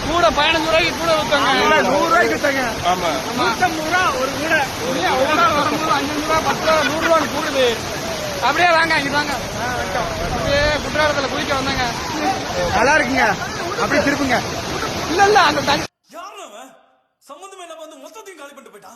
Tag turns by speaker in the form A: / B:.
A: கூட 15 ரூபாய்க்கு கூட விற்றாங்க. 100 ரூபாய்க்கு விற்றாங்க. ஆமா 150 ரூபா ஒரு கூட. வரும்போது 5 ரூபா 10 ரூபா 100 ரூபான்னு கூடுது. அப்படியே வாங்க இங்க வாங்க. அப்படியே குற்றாலத்துல குளிக்க வந்தாங்க. நல்லா இருக்குங்க. அப்படியே திருப்புங்க. இல்ல அந்த சம்பந்தமே இல்லாம வந்து மொத்தத்தையும் காலி பண்ணிட்டு போயிட்டான்.